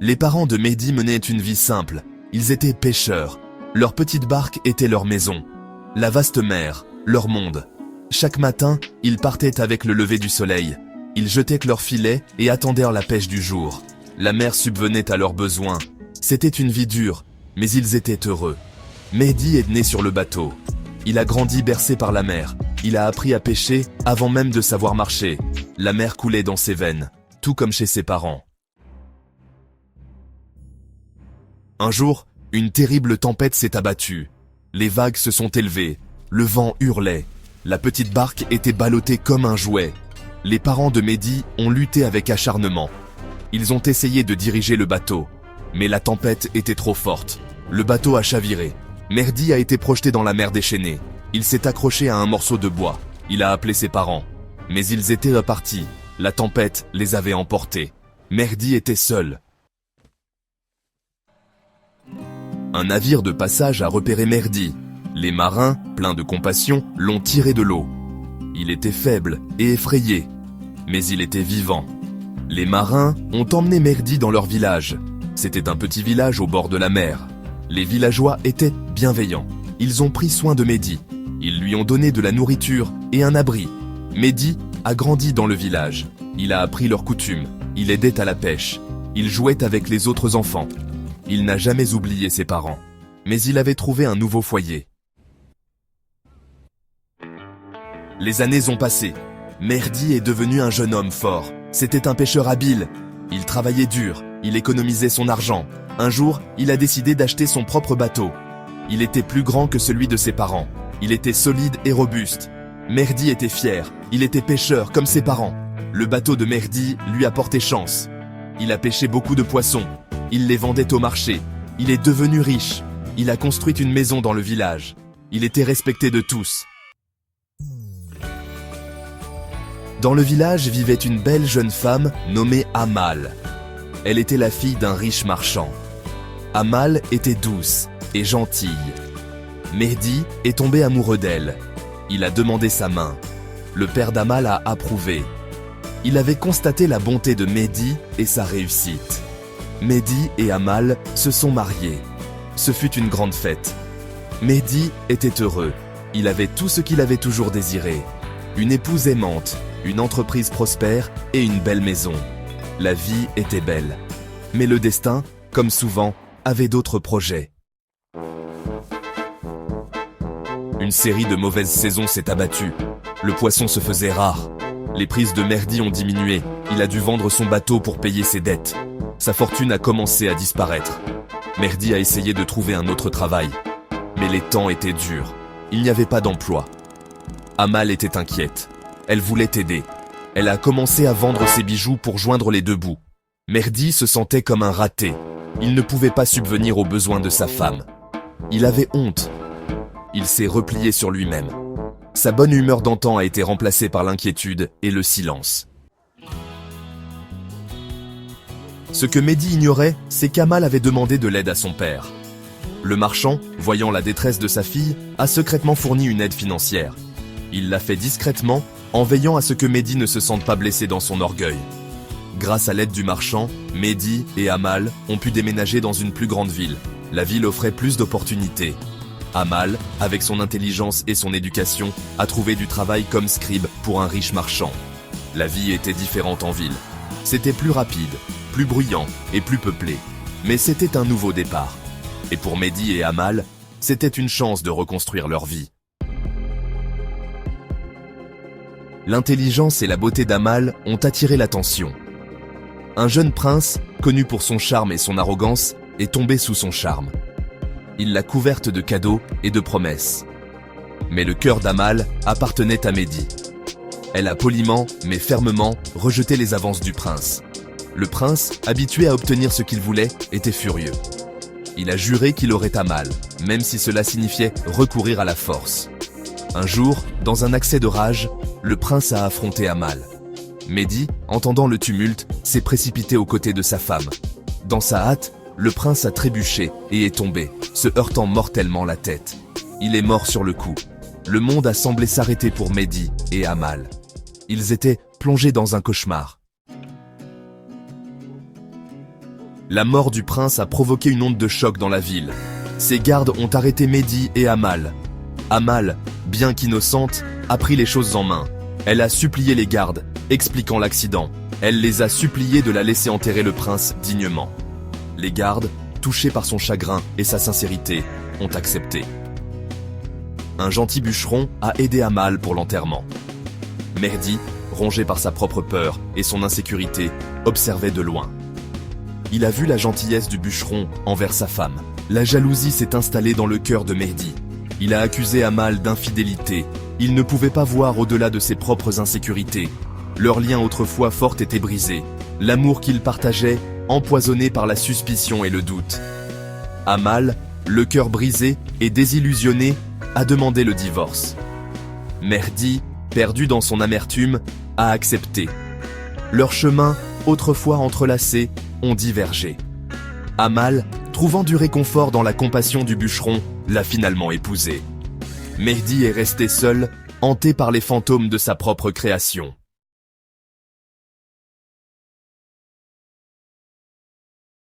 Les parents de Mehdi menaient une vie simple. Ils étaient pêcheurs. Leur petite barque était leur maison. La vaste mer, leur monde. Chaque matin, ils partaient avec le lever du soleil. Ils jetaient leurs filets et attendirent la pêche du jour. La mer subvenait à leurs besoins. C'était une vie dure, mais ils étaient heureux. Mehdi est né sur le bateau. Il a grandi bercé par la mer. Il a appris à pêcher avant même de savoir marcher. La mer coulait dans ses veines, tout comme chez ses parents. Un jour, une terrible tempête s'est abattue. Les vagues se sont élevées. Le vent hurlait. La petite barque était ballottée comme un jouet. Les parents de Mehdi ont lutté avec acharnement. Ils ont essayé de diriger le bateau. Mais la tempête était trop forte. Le bateau a chaviré. Mehdi a été projeté dans la mer déchaînée. Il s'est accroché à un morceau de bois. Il a appelé ses parents. Mais ils étaient repartis. La tempête les avait emportés. Mehdi était seul. Un navire de passage a repéré Mehdi. Les marins, pleins de compassion, l'ont tiré de l'eau. Il était faible et effrayé, mais il était vivant. Les marins ont emmené Mehdi dans leur village. C'était un petit village au bord de la mer. Les villageois étaient bienveillants. Ils ont pris soin de Mehdi. Ils lui ont donné de la nourriture et un abri. Mehdi a grandi dans le village. Il a appris leurs coutumes. Il aidait à la pêche. Il jouait avec les autres enfants. Il n'a jamais oublié ses parents. Mais il avait trouvé un nouveau foyer. Les années ont passé. Mehdi est devenu un jeune homme fort. C'était un pêcheur habile. Il travaillait dur. Il économisait son argent. Un jour, il a décidé d'acheter son propre bateau. Il était plus grand que celui de ses parents. Il était solide et robuste. Mehdi était fier. Il était pêcheur comme ses parents. Le bateau de Mehdi lui a porté chance. Il a pêché beaucoup de poissons. Il les vendait au marché. Il est devenu riche. Il a construit une maison dans le village. Il était respecté de tous. Dans le village vivait une belle jeune femme nommée Amal. Elle était la fille d'un riche marchand. Amal était douce et gentille. Mehdi est tombé amoureux d'elle. Il a demandé sa main. Le père d'Amal a approuvé. Il avait constaté la bonté de Mehdi et sa réussite. Mehdi et Amal se sont mariés. Ce fut une grande fête. Mehdi était heureux. Il avait tout ce qu'il avait toujours désiré. Une épouse aimante, une entreprise prospère et une belle maison. La vie était belle. Mais le destin, comme souvent, avait d'autres projets. Une série de mauvaises saisons s'est abattue. Le poisson se faisait rare. Les prises de Mehdi ont diminué. Il a dû vendre son bateau pour payer ses dettes. Sa fortune a commencé à disparaître. Mehdi a essayé de trouver un autre travail. Mais les temps étaient durs. Il n'y avait pas d'emploi. Amal était inquiète. Elle voulait aider. Elle a commencé à vendre ses bijoux pour joindre les deux bouts. Mehdi se sentait comme un raté. Il ne pouvait pas subvenir aux besoins de sa femme. Il avait honte. Il s'est replié sur lui-même. Sa bonne humeur d'antan a été remplacée par l'inquiétude et le silence. Ce que Mehdi ignorait, c'est qu'Amal avait demandé de l'aide à son père. Le marchand, voyant la détresse de sa fille, a secrètement fourni une aide financière. Il l'a fait discrètement, en veillant à ce que Mehdi ne se sente pas blessé dans son orgueil. Grâce à l'aide du marchand, Mehdi et Amal ont pu déménager dans une plus grande ville. La ville offrait plus d'opportunités. Amal, avec son intelligence et son éducation, a trouvé du travail comme scribe pour un riche marchand. La vie était différente en ville. C'était plus rapide, plus bruyant et plus peuplé. Mais c'était un nouveau départ. Et pour Mehdi et Amal, c'était une chance de reconstruire leur vie. L'intelligence et la beauté d'Amal ont attiré l'attention. Un jeune prince, connu pour son charme et son arrogance, est tombé sous son charme. Il l'a couverte de cadeaux et de promesses. Mais le cœur d'Amal appartenait à Mehdi. Elle a poliment, mais fermement, rejeté les avances du prince. Le prince, habitué à obtenir ce qu'il voulait, était furieux. Il a juré qu'il aurait Amal, même si cela signifiait recourir à la force. Un jour, dans un accès de rage, le prince a affronté Amal. Mehdi, entendant le tumulte, s'est précipité aux côtés de sa femme. Dans sa hâte, le prince a trébuché et est tombé, se heurtant mortellement la tête. Il est mort sur le coup. Le monde a semblé s'arrêter pour Mehdi et Amal. Ils étaient plongés dans un cauchemar. La mort du prince a provoqué une onde de choc dans la ville. Ses gardes ont arrêté Mehdi et Amal. Amal, bien qu'innocente, a pris les choses en main. Elle a supplié les gardes, expliquant l'accident. Elle les a suppliés de la laisser enterrer le prince dignement. Les gardes, touchés par son chagrin et sa sincérité, ont accepté. Un gentil bûcheron a aidé Amal pour l'enterrement. Mehdi, rongé par sa propre peur et son insécurité, observait de loin. Il a vu la gentillesse du bûcheron envers sa femme. La jalousie s'est installée dans le cœur de Mehdi. Il a accusé Amal d'infidélité. Il ne pouvait pas voir au-delà de ses propres insécurités. Leur lien autrefois fort était brisé. L'amour qu'ils partageaient, empoisonné par la suspicion et le doute. Amal, le cœur brisé et désillusionné, a demandé le divorce. Mehdi, perdu dans son amertume, a accepté. Leurs chemins, autrefois entrelacés, ont divergé. Amal, trouvant du réconfort dans la compassion du bûcheron, l'a finalement épousé. Mehdi est resté seul, hanté par les fantômes de sa propre création.